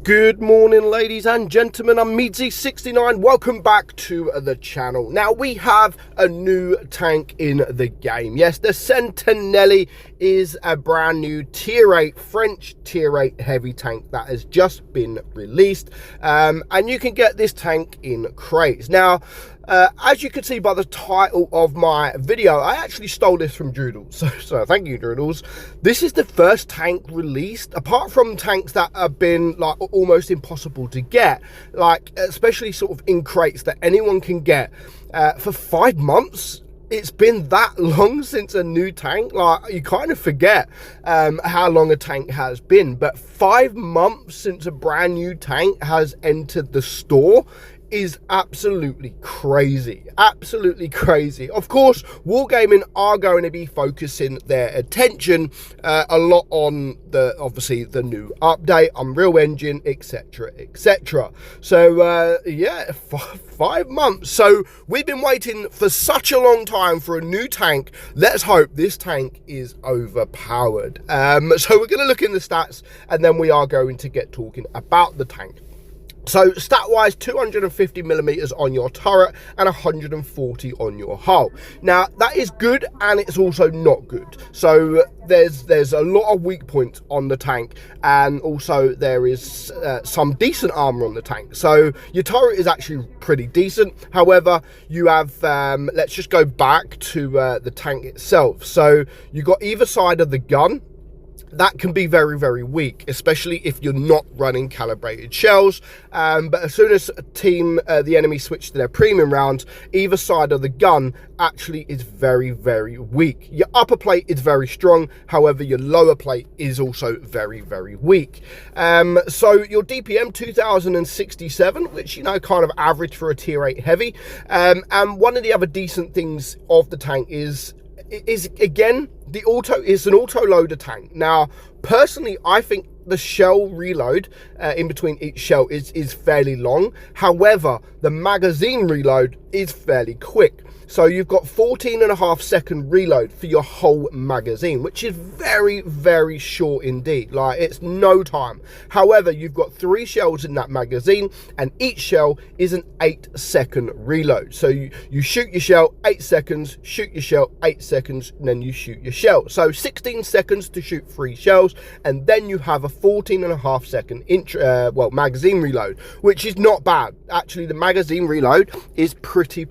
Good morning, ladies and gentlemen. I'm meadsyreplays. Welcome back to the channel. Now, we have a new tank in the game. Yes, the Sentinelle is a brand new tier 8 French tier 8 heavy tank that has just been released, and you can get this tank in crates. Now, as you can see by the title of my video, I actually stole this from Doodles, so thank you, Doodles. This is the first tank released, apart from tanks that have been like almost impossible to get, like especially sort of in crates that anyone can get, for 5 months. It's been that long since a new tank. Like, you kind of forget how long a tank has been, but 5 months since a brand new tank has entered the store is absolutely crazy. Absolutely crazy. Of course, Wargaming are going to be focusing their attention a lot on obviously the new update, Unreal Engine, etc, etc. So yeah, 5 months. So we've been waiting for such a long time for a new tank. Let's hope this tank is overpowered. So we're going to look in the stats, and then we are going to get talking about the tank. So stat-wise, 250 millimeters on your turret and 140 on your hull. Now, that is good, and it's also not good. So there's a lot of weak points on the tank, and also there is some decent armor on the tank. So your turret is actually pretty decent. However, you have, let's just go back to the tank itself. So you got either side of the gun. That can be very, very weak, especially if you're not running calibrated shells. But as soon as the enemy switch to their premium rounds, either side of the gun actually is very, very weak. Your upper plate is very strong. However, your lower plate is also very, very weak. So your DPM 2067, which, you know, kind of average for a tier 8 heavy. And one of the other decent things of the tank is again, the it's an auto loader tank. Now, personally, I think the shell reload in between each shell is fairly long. However, the magazine reload is fairly quick. So you've got 14.5 second reload for your whole magazine, which is very, very short indeed. Like, it's no time. However, you've got 3 shells in that magazine, and each shell is an 8-second reload. So you shoot your shell, 8 seconds, shoot your shell, 8 seconds, and then you shoot your shell. So 16 seconds to shoot 3 shells, and then you have a 14.5 second magazine reload, which is not bad. Actually, the magazine reload is pretty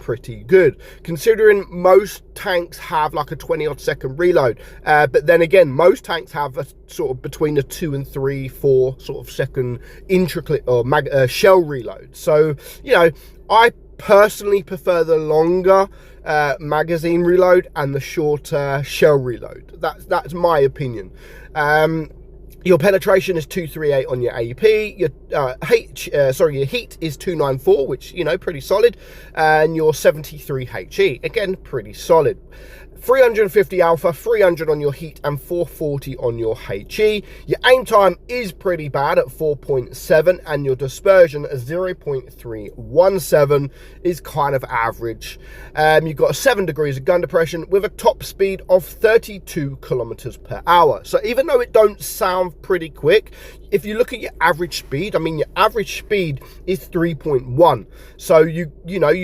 good, considering most tanks have like a 20-odd second reload. But then again, most tanks have a sort of between a 2 and 3, 4 sort of second intricate or shell reload. So, you know, I personally prefer the longer magazine reload and the shorter shell reload. That's my opinion. Your penetration is 238 on your AP. Your heat is 294, which, you know, pretty solid. And your 73 HE, again, pretty solid. 350 alpha, 300 on your heat, and 440 on your HE. Your aim time is pretty bad at 4.7, and your dispersion at 0.317 is kind of average. You've got 7 degrees of gun depression with a top speed of 32 kilometers per hour. So even though it don't sound pretty quick, if you look at your average speed, I mean, your average speed is 3.1. So you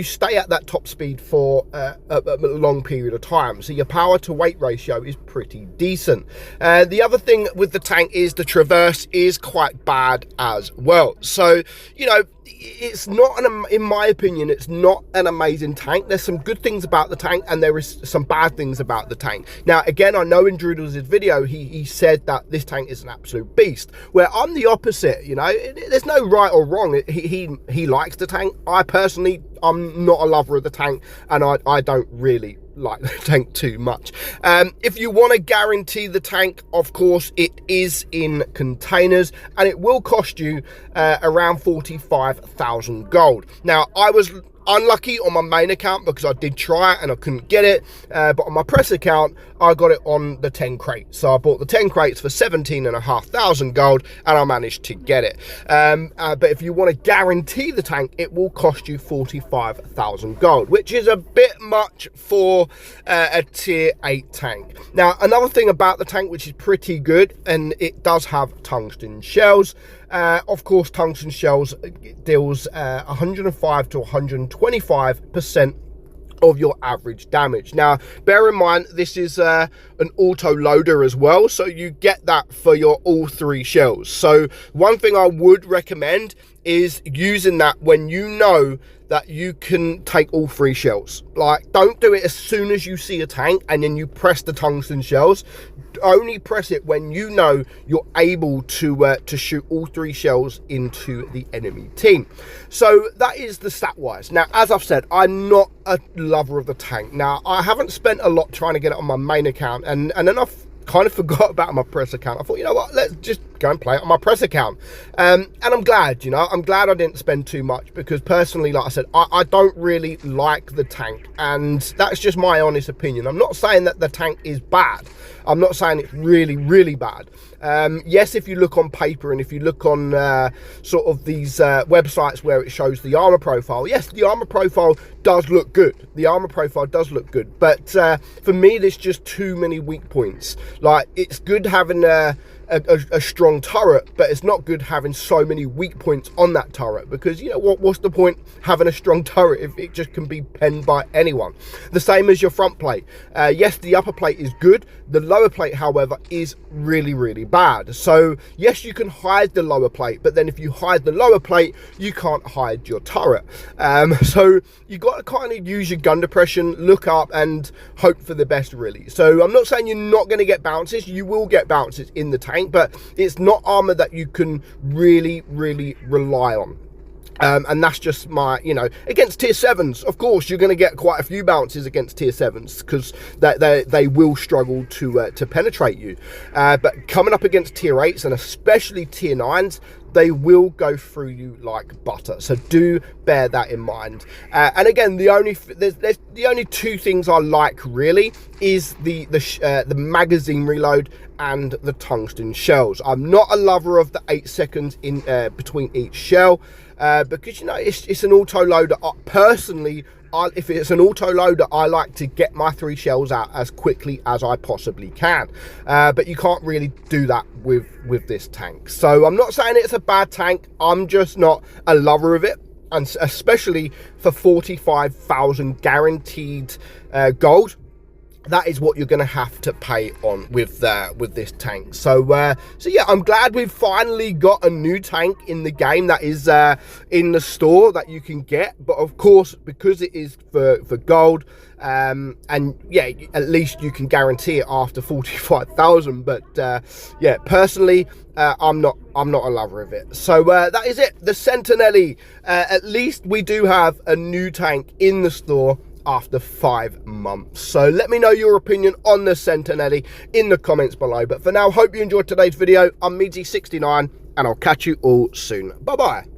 stay at that top speed for a long period of time. So your power to weight ratio is pretty decent. The other thing with the tank is the traverse is quite bad as well. So, you know, it's not in my opinion, it's not an amazing tank. There's some good things about the tank, and there is some bad things about the tank. Now, again, I know in Doodles' video he said that this tank is an absolute beast, where I'm the opposite. You know, there's no right or wrong. He likes the tank. I personally, I'm not a lover of the tank, and I don't really like the tank too much. If you want to guarantee the tank, of course, it is in containers, and it will cost you around 45,000 gold. Now, I was unlucky on my main account because I did try it and I couldn't get it, but on my press account I got it on the 10 crates. So I bought the 10 crates for 17,500 gold and I managed to get it. But if you want to guarantee the tank, it will cost you 45,000 gold, which is a bit much for a tier 8 tank. Now, another thing about the tank which is pretty good, and it does have tungsten shells. Of course, tungsten shells deals 105 to 125% of your average damage. Now, bear in mind, this is an auto loader as well, so you get that for your all 3 shells. So one thing I would recommend is using that when you know that you can take all 3 shells. Like, don't do it as soon as you see a tank and then you press the tungsten shells. Only press it when you know you're able to shoot all 3 shells into the enemy team. So that is the stat wise. Now, as I've said, I'm not a lover of the tank. Now, I haven't spent a lot trying to get it on my main account, and then I've kind of forgot about my press account. I thought, you know what, let's just go and play it on my press account. And I'm glad, you know, I'm glad I didn't spend too much, because personally, like I said, I don't really like the tank, and that's just my honest opinion. I'm not saying that the tank is bad. I'm not saying it's really, really bad. Yes, if you look on paper and if you look on sort of these websites where it shows the armor profile, yes, the armor profile does look good. The armor profile does look good. But for me, there's just too many weak points. Like, it's good having a strong turret, but it's not good having so many weak points on that turret, because, you know, what's the point having a strong turret if it just can be penned by anyone? The same as your front plate. Yes, the upper plate is good. The lower plate, however, is really, really bad. So yes, you can hide the lower plate, but then if you hide the lower plate, you can't hide your turret. So you got to kind of use your gun depression, look up and hope for the best, really. So I'm not saying you're not going to get bounces. You will get bounces in the tank, but it's not armor that you can really, really rely on. And that's just my, you know, against tier 7s, of course, you're going to get quite a few bounces against tier 7s, because they will struggle to penetrate you. But coming up against tier 8s, and especially tier 9s, they will go through you like butter. So do bear that in mind. And again, the only 2 things I like really is the magazine reload and the tungsten shells. I'm not a lover of the 8 seconds in between each shell, because, you know, it's an auto loader. Personally, if it's an auto loader, I like to get my 3 shells out as quickly as I possibly can, but you can't really do that with this tank. So I'm not saying it's a bad tank, I'm just not a lover of it, and especially for 45,000 guaranteed gold. That is what you're going to have to pay on with this tank. So yeah, I'm glad we've finally got a new tank in the game that is in the store that you can get. But of course, because it is for gold, and yeah, at least you can guarantee it after 45,000. But yeah, personally, I'm not a lover of it. So that is it. The Sentinelle. At least we do have a new tank in the store after 5 months. So let me know your opinion on the Sentinelle in the comments below. But for now, hope you enjoyed today's video. I'm meadsy69, and I'll catch you all soon. Bye bye.